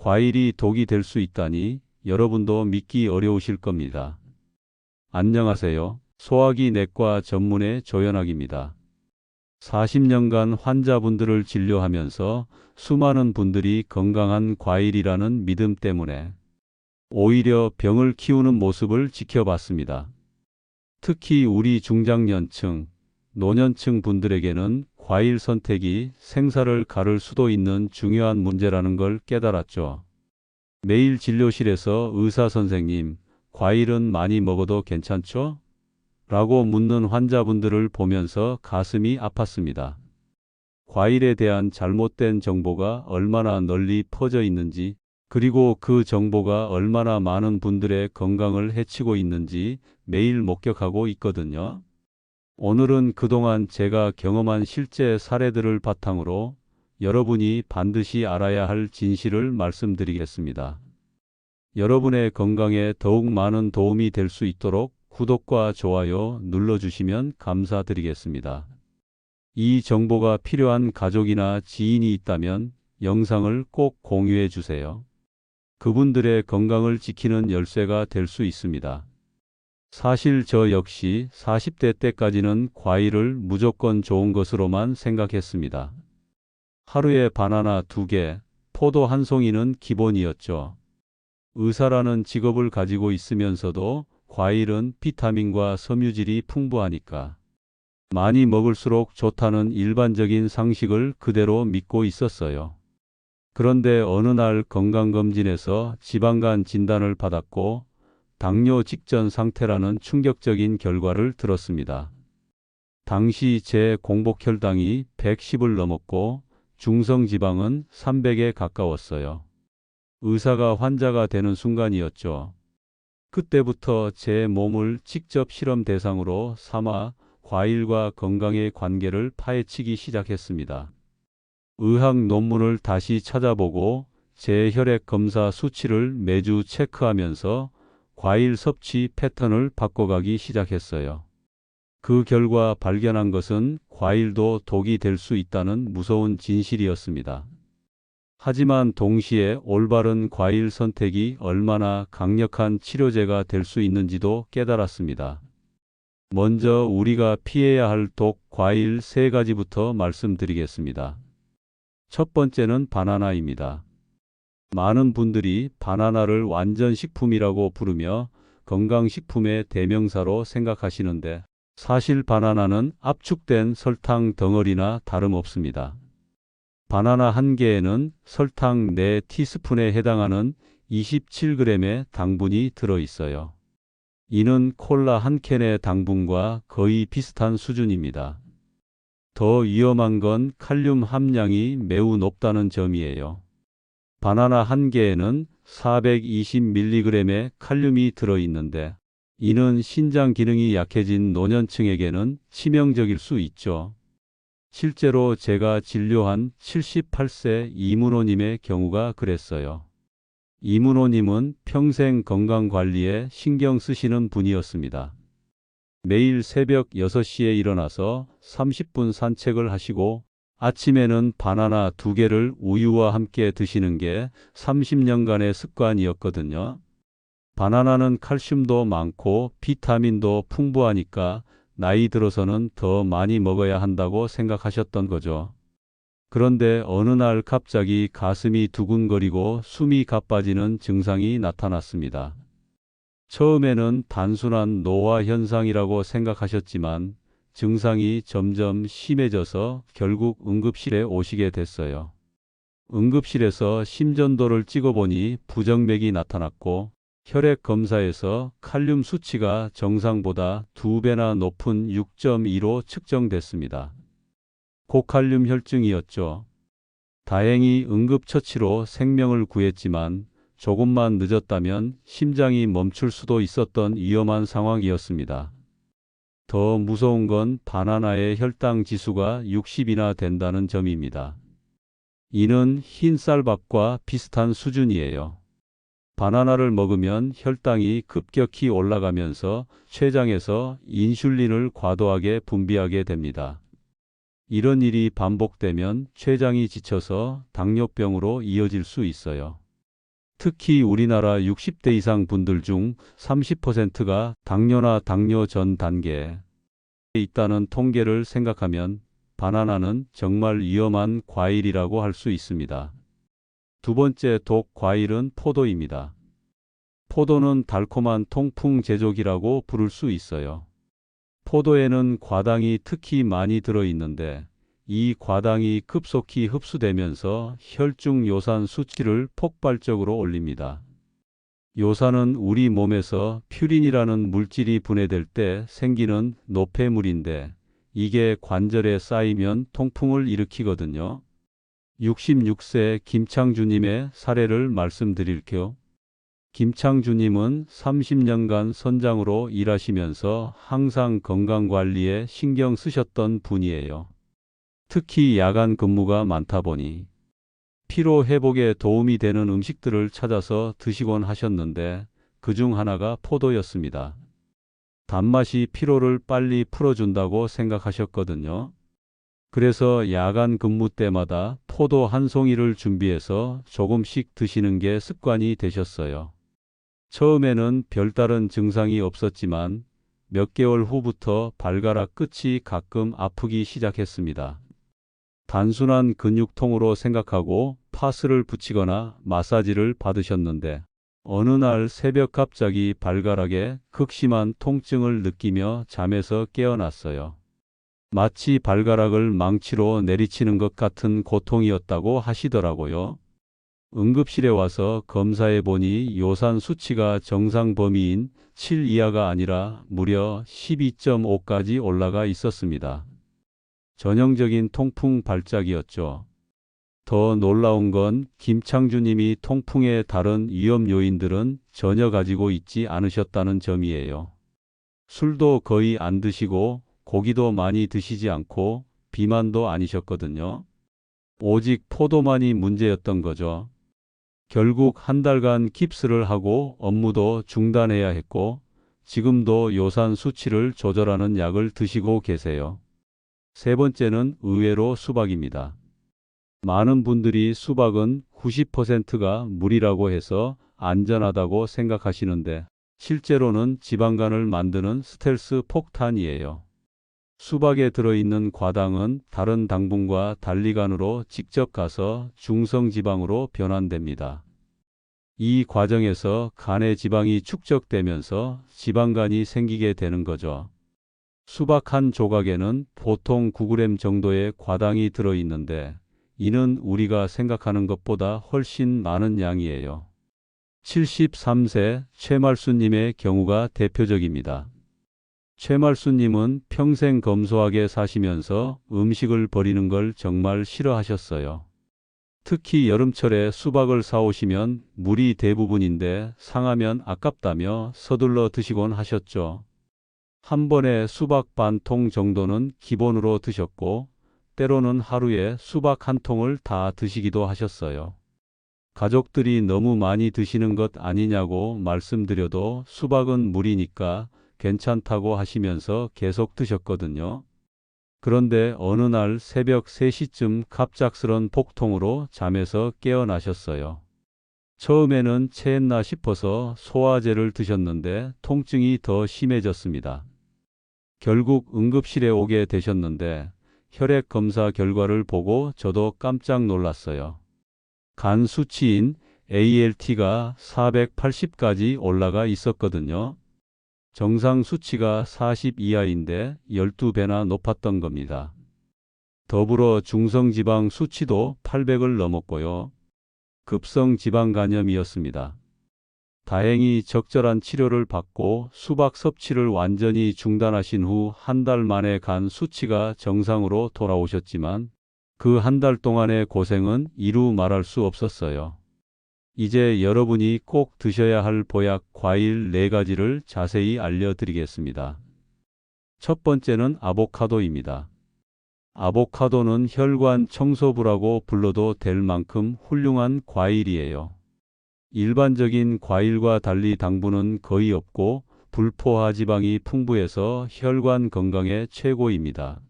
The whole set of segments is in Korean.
과일이 독이 될 수 있다니 여러분도 믿기 어려우실 겁니다. 안녕하세요. 소화기 내과 전문의 조현학입니다. 40년간 환자분들을 진료하면서 수많은 분들이 건강한 과일이라는 믿음 때문에 오히려 병을 키우는 모습을 지켜봤습니다. 특히 우리 중장년층, 노년층 분들에게는 과일 선택이 생사를 가를 수도 있는 중요한 문제라는 걸 깨달았죠. 매일 진료실에서 의사 선생님, 과일은 많이 먹어도 괜찮죠? 라고 묻는 환자분들을 보면서 가슴이 아팠습니다. 과일에 대한 잘못된 정보가 얼마나 널리 퍼져 있는지, 그리고 그 정보가 얼마나 많은 분들의 건강을 해치고 있는지 매일 목격하고 있거든요. 오늘은 그동안 제가 경험한 실제 사례들을 바탕으로 여러분이 반드시 알아야 할 진실을 말씀드리겠습니다. 여러분의 건강에 더욱 많은 도움이 될 수 있도록 구독과 좋아요 눌러주시면 감사드리겠습니다. 이 정보가 필요한 가족이나 지인이 있다면 영상을 꼭 공유해 주세요. 그분들의 건강을 지키는 열쇠가 될 수 있습니다. 사실 저 역시 40대 때까지는 과일을 무조건 좋은 것으로만 생각했습니다. 하루에 바나나 2개, 포도 1송이는 기본이었죠. 의사라는 직업을 가지고 있으면서도 과일은 비타민과 섬유질이 풍부하니까 많이 먹을수록 좋다는 일반적인 상식을 그대로 믿고 있었어요. 그런데 어느 날 건강검진에서 지방간 진단을 받았고 당뇨 직전 상태라는 충격적인 결과를 들었습니다. 당시 제 공복혈당이 110을 넘었고 중성지방은 300에 가까웠어요. 의사가 환자가 되는 순간이었죠. 그때부터 제 몸을 직접 실험 대상으로 삼아 과일과 건강의 관계를 파헤치기 시작했습니다. 의학 논문을 다시 찾아보고 제 혈액 검사 수치를 매주 체크하면서 과일 섭취 패턴을 바꿔가기 시작했어요. 그 결과 발견한 것은 과일도 독이 될 수 있다는 무서운 진실이었습니다. 하지만 동시에 올바른 과일 선택이 얼마나 강력한 치료제가 될 수 있는지도 깨달았습니다. 먼저 우리가 피해야 할 독 과일 3가지부터 말씀드리겠습니다. 첫 번째는 바나나입니다. 많은 분들이 바나나를 완전 식품이라고 부르며 건강식품의 대명사로 생각하시는데 사실 바나나는 압축된 설탕 덩어리나 다름없습니다. 바나나 1개에는 설탕 4티스푼에 해당하는 27g의 당분이 들어있어요. 이는 콜라 1캔의 당분과 거의 비슷한 수준입니다. 더 위험한 건 칼륨 함량이 매우 높다는 점이에요. 바나나 1개에는 420mg의 칼륨이 들어있는데 이는 신장 기능이 약해진 노년층에게는 치명적일 수 있죠. 실제로 제가 진료한 78세 이문호님의 경우가 그랬어요. 이문호님은 평생 건강관리에 신경 쓰시는 분이었습니다. 매일 새벽 6시에 일어나서 30분 산책을 하시고 아침에는 바나나 2개를 우유와 함께 드시는 게 30년간의 습관이었거든요. 바나나는 칼슘도 많고 비타민도 풍부하니까 나이 들어서는 더 많이 먹어야 한다고 생각하셨던 거죠. 그런데 어느 날 갑자기 가슴이 두근거리고 숨이 가빠지는 증상이 나타났습니다. 처음에는 단순한 노화 현상이라고 생각하셨지만 증상이 점점 심해져서 결국 응급실에 오시게 됐어요. 응급실에서 심전도를 찍어보니 부정맥이 나타났고 혈액 검사에서 칼륨 수치가 정상보다 2배나 높은 6.2로 측정됐습니다. 고칼륨 혈증이었죠. 다행히 응급처치로 생명을 구했지만 조금만 늦었다면 심장이 멈출 수도 있었던 위험한 상황이었습니다. 더 무서운 건 바나나의 혈당 지수가 60이나 된다는 점입니다. 이는 흰쌀밥과 비슷한 수준이에요. 바나나를 먹으면 혈당이 급격히 올라가면서 췌장에서 인슐린을 과도하게 분비하게 됩니다. 이런 일이 반복되면 췌장이 지쳐서 당뇨병으로 이어질 수 있어요. 특히 우리나라 60대 이상 분들 중 30%가 당뇨나 당뇨 전 단계에 있다는 통계를 생각하면 바나나는 정말 위험한 과일이라고 할 수 있습니다. 두 번째 독 과일은 포도입니다. 포도는 달콤한 통풍 제조기라고 부를 수 있어요. 포도에는 과당이 특히 많이 들어있는데 이 과당이 급속히 흡수되면서 혈중 요산 수치를 폭발적으로 올립니다. 요산은 우리 몸에서 퓨린이라는 물질이 분해될 때 생기는 노폐물인데 이게 관절에 쌓이면 통풍을 일으키거든요. 66세 김창주님의 사례를 말씀드릴게요. 김창주님은 30년간 선장으로 일하시면서 항상 건강관리에 신경 쓰셨던 분이에요. 특히 야간 근무가 많다 보니 피로 회복에 도움이 되는 음식들을 찾아서 드시곤 하셨는데 그중 하나가 포도였습니다. 단맛이 피로를 빨리 풀어준다고 생각하셨거든요. 그래서 야간 근무 때마다 포도 한 송이를 준비해서 조금씩 드시는 게 습관이 되셨어요. 처음에는 별다른 증상이 없었지만 몇 개월 후부터 발가락 끝이 가끔 아프기 시작했습니다. 단순한 근육통으로 생각하고 파스를 붙이거나 마사지를 받으셨는데 어느 날 새벽 갑자기 발가락에 극심한 통증을 느끼며 잠에서 깨어났어요. 마치 발가락을 망치로 내리치는 것 같은 고통이었다고 하시더라고요. 응급실에 와서 검사해 보니 요산 수치가 정상 범위인 7 이하가 아니라 무려 12.5까지 올라가 있었습니다. 전형적인 통풍 발작이었죠. 더 놀라운 건 김창주님이 통풍의 다른 위험 요인들은 전혀 가지고 있지 않으셨다는 점이에요. 술도 거의 안 드시고 고기도 많이 드시지 않고 비만도 아니셨거든요. 오직 포도만이 문제였던 거죠. 결국 한 달간 깁스를 하고 업무도 중단해야 했고 지금도 요산 수치를 조절하는 약을 드시고 계세요. 세 번째는 의외로 수박입니다. 많은 분들이 수박은 90%가 물이라고 해서 안전하다고 생각하시는데 실제로는 지방간을 만드는 스텔스 폭탄이에요. 수박에 들어있는 과당은 다른 당분과 달리 간으로 직접 가서 중성지방으로 변환됩니다. 이 과정에서 간의 지방이 축적되면서 지방간이 생기게 되는 거죠. 수박 한 조각에는 보통 9g 정도의 과당이 들어있는데 이는 우리가 생각하는 것보다 훨씬 많은 양이에요. 73세 최말수님의 경우가 대표적입니다. 최말수님은 평생 검소하게 사시면서 음식을 버리는 걸 정말 싫어하셨어요. 특히 여름철에 수박을 사오시면 물이 대부분인데 상하면 아깝다며 서둘러 드시곤 하셨죠. 한 번에 수박 반 통 정도는 기본으로 드셨고 때로는 하루에 수박 한 통을 다 드시기도 하셨어요. 가족들이 너무 많이 드시는 것 아니냐고 말씀드려도 수박은 물이니까 괜찮다고 하시면서 계속 드셨거든요. 그런데 어느 날 새벽 3시쯤 갑작스런 폭통으로 잠에서 깨어나셨어요. 처음에는 체했나 싶어서 소화제를 드셨는데 통증이 더 심해졌습니다. 결국 응급실에 오게 되셨는데 혈액 검사 결과를 보고 저도 깜짝 놀랐어요. 간 수치인 ALT가 480까지 올라가 있었거든요. 정상 수치가 40 이하인데 12배나 높았던 겁니다. 더불어 중성지방 수치도 800을 넘었고요. 급성 지방 간염이었습니다. 다행히 적절한 치료를 받고 수박 섭취를 완전히 중단하신 후 한 달 만에 간 수치가 정상으로 돌아오셨지만 그 한 달 동안의 고생은 이루 말할 수 없었어요. 이제 여러분이 꼭 드셔야 할 보약 과일 4가지를 자세히 알려드리겠습니다. 첫 번째는 아보카도입니다. 아보카도는 혈관 청소부라고 불러도 될 만큼 훌륭한 과일이에요. 일반적인 과일과 달리 당분은 거의 없고 불포화 지방이 풍부해서 혈관 건강에 최고입니다.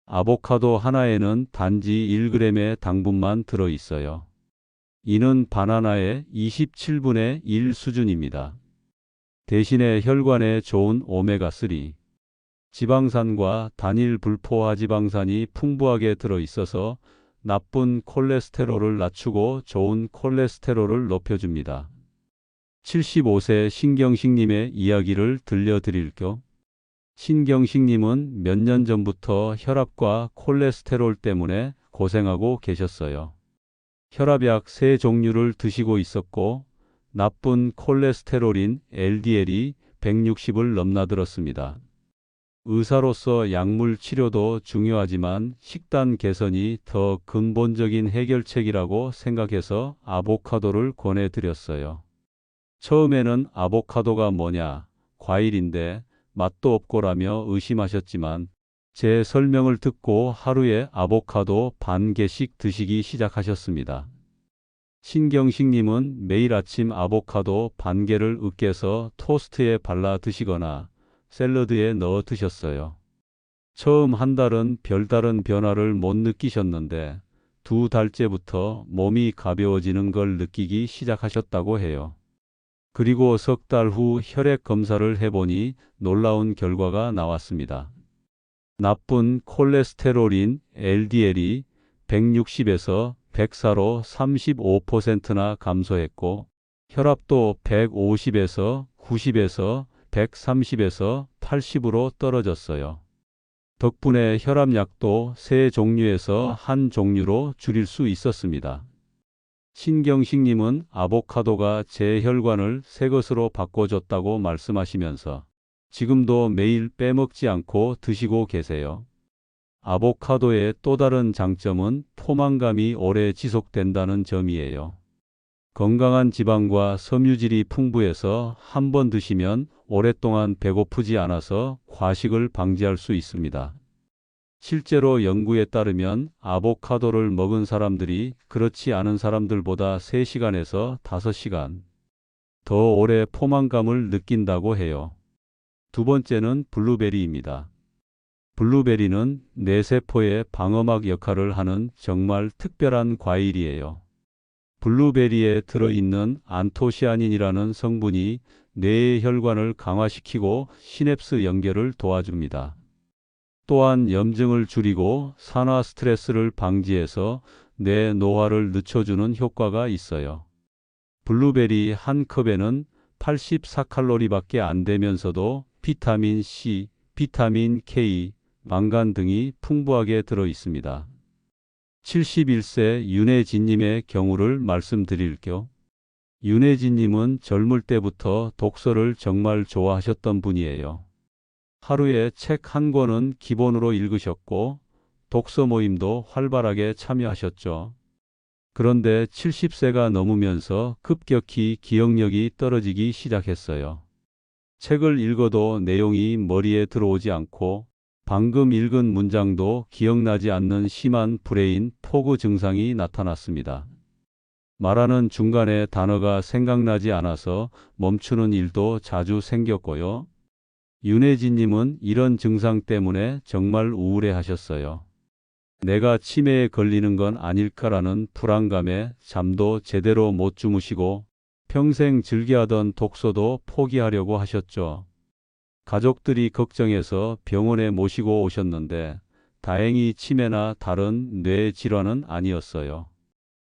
아보카도 하나에는 단지 1g의 당분만 들어 있어요. 이는 바나나의 27분의 1 수준입니다. 대신에 혈관에 좋은 오메가3 지방산과 단일 불포화지방산이 풍부하게 들어있어서 나쁜 콜레스테롤을 낮추고 좋은 콜레스테롤을 높여줍니다. 75세 신경식님의 이야기를 들려드릴 겸 신경식님은 몇 년 전부터 혈압과 콜레스테롤 때문에 고생하고 계셨어요. 혈압약 3종류를 드시고 있었고 나쁜 콜레스테롤인 LDL이 160을 넘나들었습니다. 의사로서 약물 치료도 중요하지만 식단 개선이 더 근본적인 해결책이라고 생각해서 아보카도를 권해드렸어요. 처음에는 아보카도가 뭐냐, 과일인데 맛도 없고라며 의심하셨지만 제 설명을 듣고 하루에 아보카도 반 개씩 드시기 시작하셨습니다. 신경식님은 매일 아침 아보카도 반 개를 으깨서 토스트에 발라 드시거나 샐러드에 넣어 드셨어요. 처음 한 달은 별다른 변화를 못 느끼셨는데 2달째부터 몸이 가벼워지는 걸 느끼기 시작하셨다고 해요. 그리고 석 달 후 혈액 검사를 해보니 놀라운 결과가 나왔습니다. 나쁜 콜레스테롤인 LDL이 160에서 104로 35%나 감소했고 혈압도 150에서 90에서 130에서 80으로 떨어졌어요. 덕분에 혈압약도 3종류에서 한 종류로 줄일 수 있었습니다. 신경식님은 아보카도가 제 혈관을 새 것으로 바꿔줬다고 말씀하시면서 지금도 매일 빼먹지 않고 드시고 계세요. 아보카도의 또 다른 장점은 포만감이 오래 지속된다는 점이에요. 건강한 지방과 섬유질이 풍부해서 한 번 드시면 오랫동안 배고프지 않아서 과식을 방지할 수 있습니다. 실제로 연구에 따르면 아보카도를 먹은 사람들이 그렇지 않은 사람들보다 3시간에서 5시간 더 오래 포만감을 느낀다고 해요. 두 번째는 블루베리입니다. 블루베리는 뇌세포의 방어막 역할을 하는 정말 특별한 과일이에요. 블루베리에 들어있는 안토시아닌이라는 성분이 뇌의 혈관을 강화시키고 시냅스 연결을 도와줍니다. 또한 염증을 줄이고 산화 스트레스를 방지해서 뇌 노화를 늦춰주는 효과가 있어요. 블루베리 한 컵에는 84칼로리밖에 안 되면서도 비타민 C, 비타민 K, 망간 등이 풍부하게 들어 있습니다. 71세 윤혜진님의 경우를 말씀드릴 겸 윤혜진님은 젊을 때부터 독서를 정말 좋아하셨던 분이에요. 하루에 책 한 권은 기본으로 읽으셨고 독서 모임도 활발하게 참여하셨죠. 그런데 70세가 넘으면서 급격히 기억력이 떨어지기 시작했어요. 책을 읽어도 내용이 머리에 들어오지 않고 방금 읽은 문장도 기억나지 않는 심한 브레인 포그 증상이 나타났습니다. 말하는 중간에 단어가 생각나지 않아서 멈추는 일도 자주 생겼고요. 윤혜진님은 이런 증상 때문에 정말 우울해하셨어요. 내가 치매에 걸리는 건 아닐까라는 불안감에 잠도 제대로 못 주무시고 평생 즐겨하던 독서도 포기하려고 하셨죠. 가족들이 걱정해서 병원에 모시고 오셨는데 다행히 치매나 다른 뇌 질환은 아니었어요.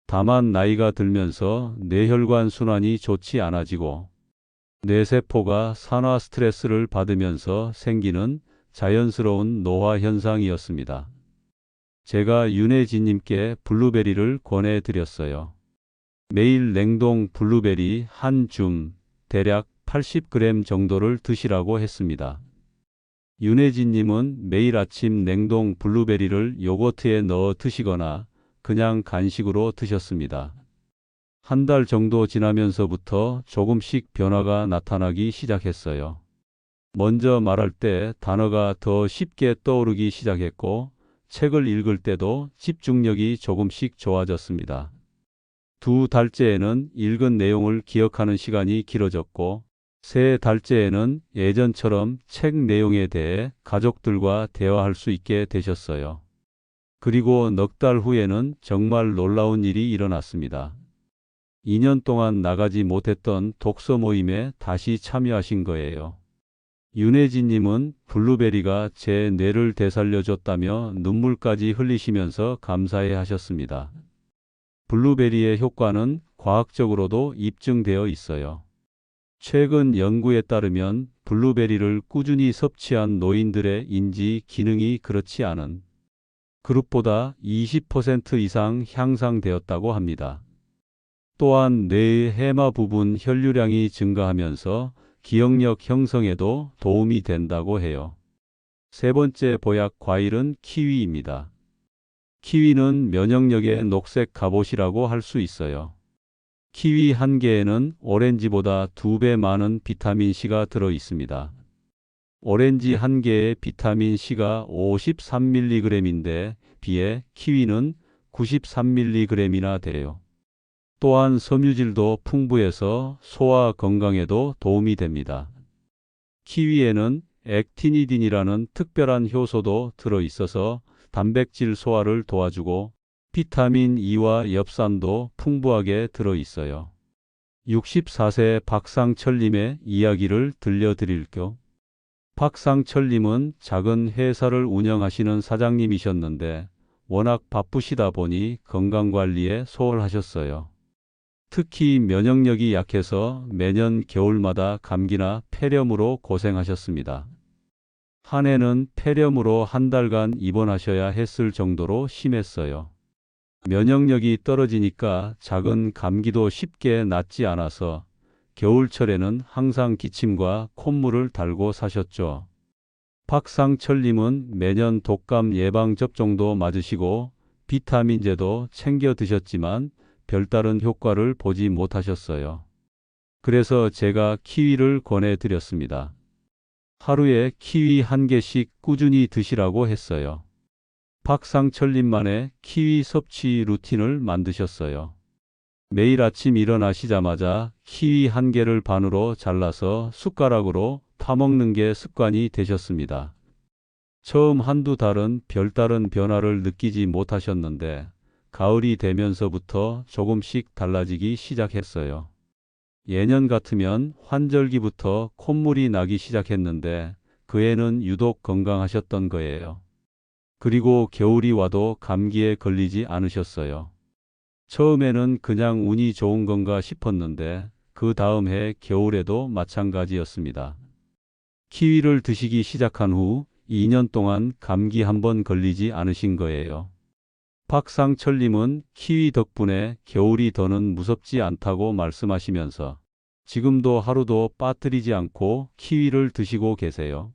다만 나이가 들면서 뇌혈관 순환이 좋지 않아지고 뇌세포가 산화 스트레스를 받으면서 생기는 자연스러운 노화 현상이었습니다. 제가 윤혜진님께 블루베리를 권해드렸어요. 매일 냉동 블루베리 한 줌, 대략 80g 정도를 드시라고 했습니다. 윤혜진님은 매일 아침 냉동 블루베리를 요거트에 넣어 드시거나 그냥 간식으로 드셨습니다. 한 달 정도 지나면서부터 조금씩 변화가 나타나기 시작했어요. 먼저 말할 때 단어가 더 쉽게 떠오르기 시작했고 책을 읽을 때도 집중력이 조금씩 좋아졌습니다. 2달째에는 읽은 내용을 기억하는 시간이 길어졌고 3달째에는 예전처럼 책 내용에 대해 가족들과 대화할 수 있게 되셨어요. 그리고 넉 달 후에는 정말 놀라운 일이 일어났습니다. 2년 동안 나가지 못했던 독서 모임에 다시 참여하신 거예요. 윤혜진님은 블루베리가 제 뇌를 되살려줬다며 눈물까지 흘리시면서 감사해 하셨습니다. 블루베리의 효과는 과학적으로도 입증되어 있어요. 최근 연구에 따르면 블루베리를 꾸준히 섭취한 노인들의 인지 기능이 그렇지 않은 그룹보다 20% 이상 향상되었다고 합니다. 또한 뇌의 해마 부분 혈류량이 증가하면서 기억력 형성에도 도움이 된다고 해요. 세 번째 보약 과일은 키위입니다. 키위는 면역력의 녹색 갑옷이라고 할 수 있어요. 키위 한 개에는 오렌지보다 2배 많은 비타민C가 들어 있습니다. 오렌지 한 개의 비타민C가 53mg인데 비해 키위는 93mg이나 돼요. 또한 섬유질도 풍부해서 소화 건강에도 도움이 됩니다. 키위에는 액티니딘이라는 특별한 효소도 들어 있어서 단백질 소화를 도와주고 비타민 E와 엽산도 풍부하게 들어 있어요. 64세 박상철님의 이야기를 들려드릴게요. 박상철님은 작은 회사를 운영하시는 사장님이셨는데 워낙 바쁘시다 보니 건강관리에 소홀하셨어요. 특히 면역력이 약해서 매년 겨울마다 감기나 폐렴으로 고생하셨습니다. 한 해는 폐렴으로 한 달간 입원하셔야 했을 정도로 심했어요. 면역력이 떨어지니까 작은 감기도 쉽게 낫지 않아서 겨울철에는 항상 기침과 콧물을 달고 사셨죠. 박상철님은 매년 독감 예방접종도 맞으시고 비타민제도 챙겨 드셨지만 별다른 효과를 보지 못하셨어요. 그래서 제가 키위를 권해드렸습니다. 하루에 키위 한 개씩 꾸준히 드시라고 했어요. 박상철님만의 키위 섭취 루틴을 만드셨어요. 매일 아침 일어나시자마자 키위 한 개를 반으로 잘라서 숟가락으로 타먹는 게 습관이 되셨습니다. 처음 한두 달은 별다른 변화를 느끼지 못하셨는데 가을이 되면서부터 조금씩 달라지기 시작했어요. 예년 같으면 환절기부터 콧물이 나기 시작했는데 그 해는 유독 건강하셨던 거예요. 그리고 겨울이 와도 감기에 걸리지 않으셨어요. 처음에는 그냥 운이 좋은 건가 싶었는데 그 다음 해 겨울에도 마찬가지였습니다. 키위를 드시기 시작한 후 2년 동안 감기 한 번 걸리지 않으신 거예요. 박상철님은 키위 덕분에 겨울이 더는 무섭지 않다고 말씀하시면서 지금도 하루도 빠뜨리지 않고 키위를 드시고 계세요.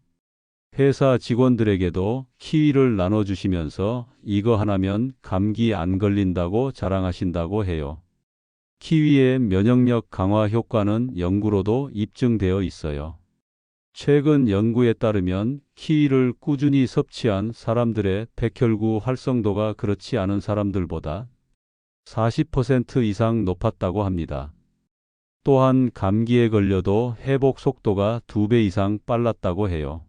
회사 직원들에게도 키위를 나눠주시면서 이거 하나면 감기 안 걸린다고 자랑하신다고 해요. 키위의 면역력 강화 효과는 연구로도 입증되어 있어요. 최근 연구에 따르면 키위를 꾸준히 섭취한 사람들의 백혈구 활성도가 그렇지 않은 사람들보다 40% 이상 높았다고 합니다. 또한 감기에 걸려도 회복 속도가 2배 이상 빨랐다고 해요.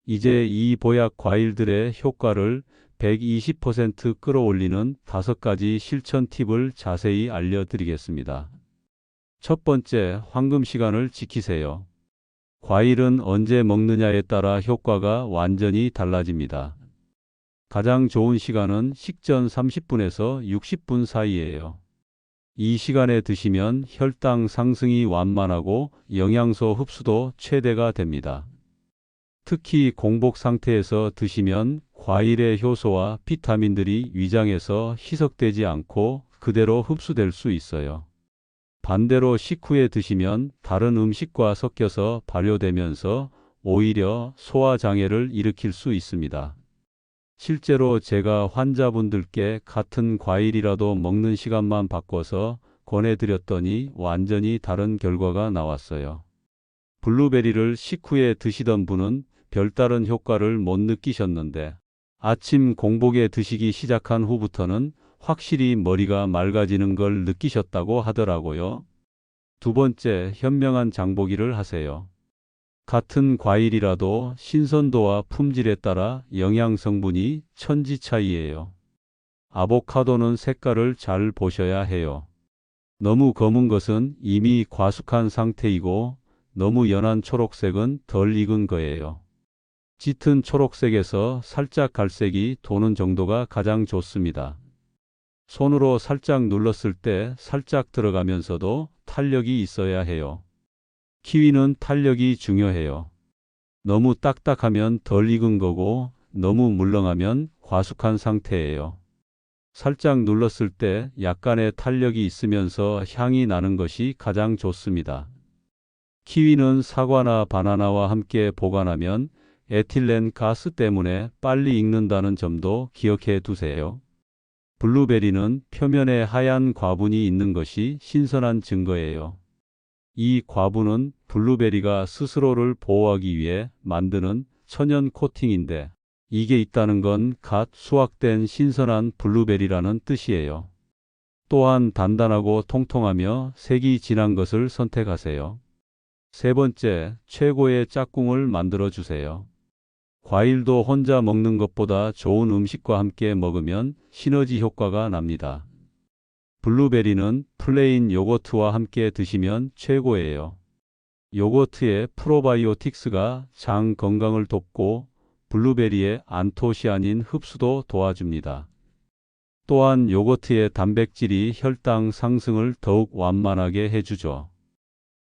이제 이 보약 과일들의 효과를 120% 끌어올리는 5가지 실천 팁을 자세히 알려드리겠습니다. 첫 번째, 황금 시간을 지키세요. 과일은 언제 먹느냐에 따라 효과가 완전히 달라집니다. 가장 좋은 시간은 식전 30분에서 60분 사이예요. 이 시간에 드시면 혈당 상승이 완만하고 영양소 흡수도 최대가 됩니다. 특히 공복 상태에서 드시면 과일의 효소와 비타민들이 위장에서 희석되지 않고 그대로 흡수될 수 있어요. 반대로 식후에 드시면 다른 음식과 섞여서 발효되면서 오히려 소화장애를 일으킬 수 있습니다. 실제로 제가 환자분들께 같은 과일이라도 먹는 시간만 바꿔서 권해드렸더니 완전히 다른 결과가 나왔어요. 블루베리를 식후에 드시던 분은 별다른 효과를 못 느끼셨는데 아침 공복에 드시기 시작한 후부터는 확실히 머리가 맑아지는 걸 느끼셨다고 하더라고요. 두 번째, 현명한 장보기를 하세요. 같은 과일이라도 신선도와 품질에 따라 영양 성분이 천지 차이예요. 아보카도는 색깔을 잘 보셔야 해요. 너무 검은 것은 이미 과숙한 상태이고 너무 연한 초록색은 덜 익은 거예요. 짙은 초록색에서 살짝 갈색이 도는 정도가 가장 좋습니다. 손으로 살짝 눌렀을 때 살짝 들어가면서도 탄력이 있어야 해요. 키위는 탄력이 중요해요. 너무 딱딱하면 덜 익은 거고 너무 물렁하면 과숙한 상태예요. 살짝 눌렀을 때 약간의 탄력이 있으면서 향이 나는 것이 가장 좋습니다. 키위는 사과나 바나나와 함께 보관하면 에틸렌 가스 때문에 빨리 익는다는 점도 기억해 두세요. 블루베리는 표면에 하얀 과분이 있는 것이 신선한 증거예요. 이 과분은 블루베리가 스스로를 보호하기 위해 만드는 천연 코팅인데 이게 있다는 건 갓 수확된 신선한 블루베리라는 뜻이에요. 또한 단단하고 통통하며 색이 진한 것을 선택하세요. 세 번째, 최고의 짝꿍을 만들어 주세요. 과일도 혼자 먹는 것보다 좋은 음식과 함께 먹으면 시너지 효과가 납니다. 블루베리는 플레인 요거트와 함께 드시면 최고예요. 요거트의 프로바이오틱스가 장 건강을 돕고 블루베리의 안토시아닌 흡수도 도와줍니다. 또한 요거트의 단백질이 혈당 상승을 더욱 완만하게 해주죠.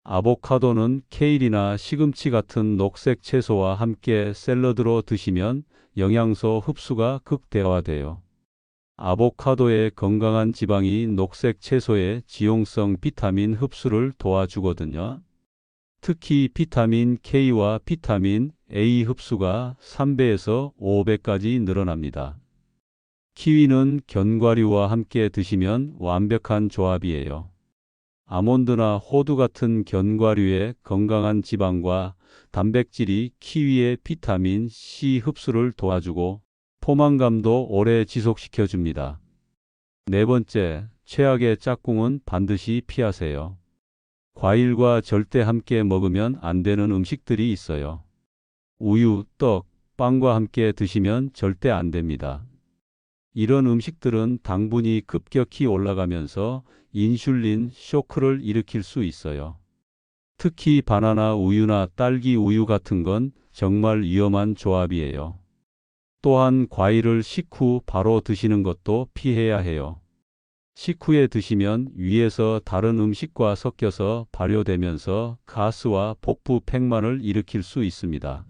아보카도는 케일이나 시금치 같은 녹색 채소와 함께 샐러드로 드시면 영양소 흡수가 극대화돼요. 아보카도의 건강한 지방이 녹색 채소의 지용성 비타민 흡수를 도와주거든요. 특히 비타민 K와 비타민 A 흡수가 3배에서 5배까지 늘어납니다. 키위는 견과류와 함께 드시면 완벽한 조합이에요. 아몬드나 호두 같은 견과류의 건강한 지방과 단백질이 키위의 비타민 C 흡수를 도와주고 포만감도 오래 지속시켜 줍니다. 네 번째, 최악의 짝꿍은 반드시 피하세요. 과일과 절대 함께 먹으면 안 되는 음식들이 있어요. 우유, 떡, 빵과 함께 드시면 절대 안 됩니다. 이런 음식들은 당분이 급격히 올라가면서 인슐린 쇼크를 일으킬 수 있어요. 특히 바나나 우유나 딸기 우유 같은 건 정말 위험한 조합이에요. 또한 과일을 식후 바로 드시는 것도 피해야 해요. 식후에 드시면 위에서 다른 음식과 섞여서 발효되면서 가스와 복부 팽만을 일으킬 수 있습니다.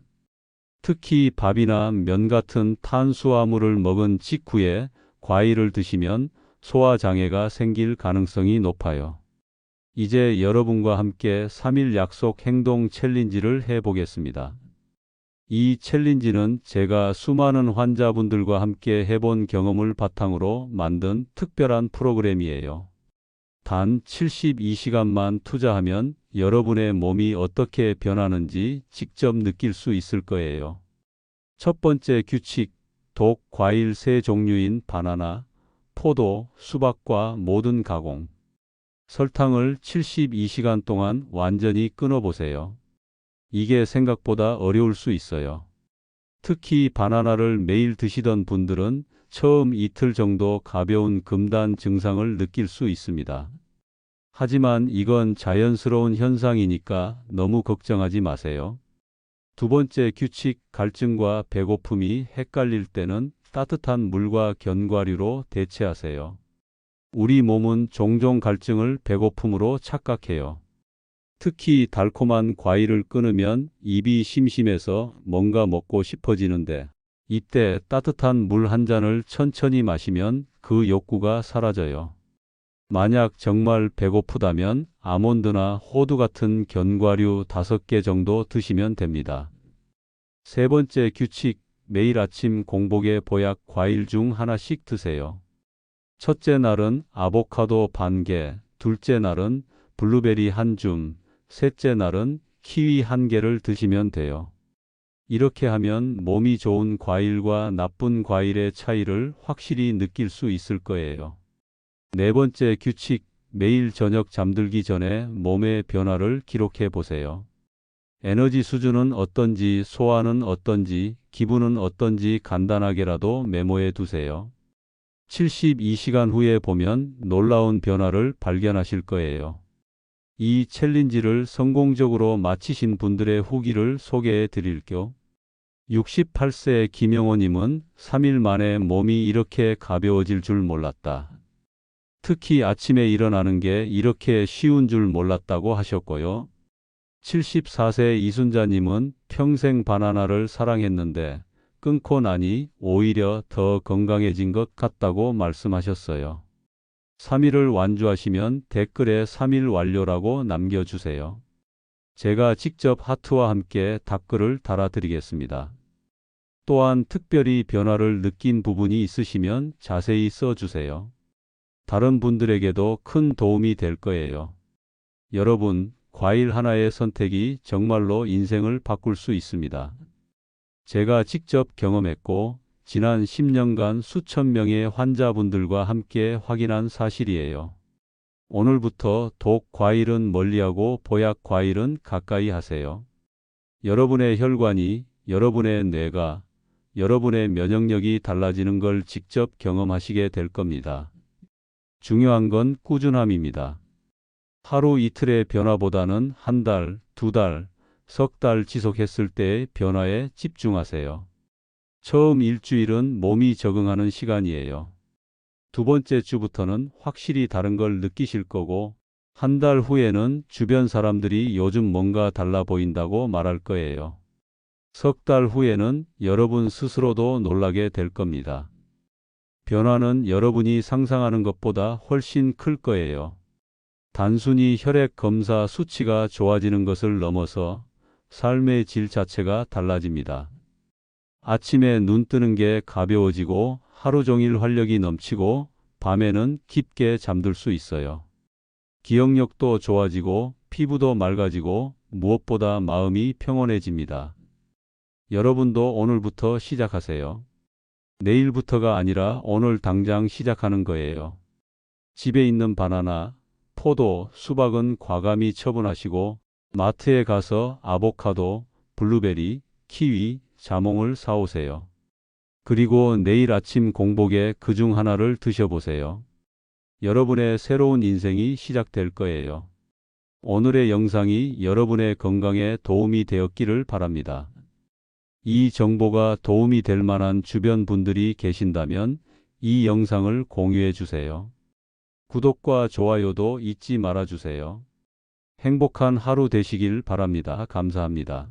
특히 밥이나 면 같은 탄수화물을 먹은 직후에 과일을 드시면 소화장애가 생길 가능성이 높아요. 이제 여러분과 함께 3일 약속 행동 챌린지를 해보겠습니다. 이 챌린지는 제가 수많은 환자분들과 함께 해본 경험을 바탕으로 만든 특별한 프로그램이에요. 단 72시간만 투자하면 여러분의 몸이 어떻게 변하는지 직접 느낄 수 있을 거예요. 첫 번째 규칙, 독 과일 3종류인 바나나, 포도, 수박과 모든 가공. 설탕을 72시간 동안 완전히 끊어보세요. 이게 생각보다 어려울 수 있어요. 특히 바나나를 매일 드시던 분들은 처음 이틀 정도 가벼운 금단 증상을 느낄 수 있습니다. 하지만 이건 자연스러운 현상이니까 너무 걱정하지 마세요. 두 번째 규칙, 갈증과 배고픔이 헷갈릴 때는 따뜻한 물과 견과류로 대체하세요. 우리 몸은 종종 갈증을 배고픔으로 착각해요. 특히 달콤한 과일을 끊으면 입이 심심해서 뭔가 먹고 싶어지는데 이때 따뜻한 물 한 잔을 천천히 마시면 그 욕구가 사라져요. 만약 정말 배고프다면 아몬드나 호두 같은 견과류 5개 정도 드시면 됩니다. 세 번째 규칙, 매일 아침 공복에 보약 과일 중 하나씩 드세요. 첫째 날은 아보카도 반 개, 둘째 날은 블루베리 한 줌, 셋째 날은 키위 1개를 드시면 돼요. 이렇게 하면 몸이 좋은 과일과 나쁜 과일의 차이를 확실히 느낄 수 있을 거예요. 네 번째 규칙, 매일 저녁 잠들기 전에 몸의 변화를 기록해 보세요. 에너지 수준은 어떤지, 소화는 어떤지, 기분은 어떤지 간단하게라도 메모해 두세요. 72시간 후에 보면 놀라운 변화를 발견하실 거예요. 이 챌린지를 성공적으로 마치신 분들의 후기를 소개해 드릴게요. 68세 김영호님은 3일 만에 몸이 이렇게 가벼워질 줄 몰랐다. 특히 아침에 일어나는 게 이렇게 쉬운 줄 몰랐다고 하셨고요. 74세 이순자님은 평생 바나나를 사랑했는데 끊고 나니 오히려 더 건강해진 것 같다고 말씀하셨어요. 3일을 완주하시면 댓글에 3일 완료라고 남겨주세요. 제가 직접 하트와 함께 답글을 달아드리겠습니다. 또한 특별히 변화를 느낀 부분이 있으시면 자세히 써주세요. 다른 분들에게도 큰 도움이 될 거예요. 여러분, 과일 하나의 선택이 정말로 인생을 바꿀 수 있습니다. 제가 직접 경험했고 지난 10년간 수천 명의 환자분들과 함께 확인한 사실이에요. 오늘부터 독 과일은 멀리하고 보약 과일은 가까이 하세요. 여러분의 혈관이, 여러분의 뇌가, 여러분의 면역력이 달라지는 걸 직접 경험하시게 될 겁니다. 중요한 건 꾸준함입니다. 하루 이틀의 변화보다는 한 달, 두 달, 석 달 지속했을 때의 변화에 집중하세요. 처음 일주일은 몸이 적응하는 시간이에요. 두 번째 주부터는 확실히 다른 걸 느끼실 거고, 한 달 후에는 주변 사람들이 요즘 뭔가 달라 보인다고 말할 거예요. 석 달 후에는 여러분 스스로도 놀라게 될 겁니다. 변화는 여러분이 상상하는 것보다 훨씬 클 거예요. 단순히 혈액 검사 수치가 좋아지는 것을 넘어서 삶의 질 자체가 달라집니다. 아침에 눈 뜨는 게 가벼워지고 하루 종일 활력이 넘치고 밤에는 깊게 잠들 수 있어요. 기억력도 좋아지고 피부도 맑아지고 무엇보다 마음이 평온해집니다. 여러분도 오늘부터 시작하세요. 내일부터가 아니라 오늘 당장 시작하는 거예요. 집에 있는 바나나, 포도, 수박은 과감히 처분하시고 마트에 가서 아보카도, 블루베리, 키위, 자몽을 사오세요. 그리고 내일 아침 공복에 그중 하나를 드셔보세요. 여러분의 새로운 인생이 시작될 거예요. 오늘의 영상이 여러분의 건강에 도움이 되었기를 바랍니다. 이 정보가 도움이 될 만한 주변 분들이 계신다면 이 영상을 공유해 주세요. 구독과 좋아요도 잊지 말아 주세요. 행복한 하루 되시길 바랍니다. 감사합니다.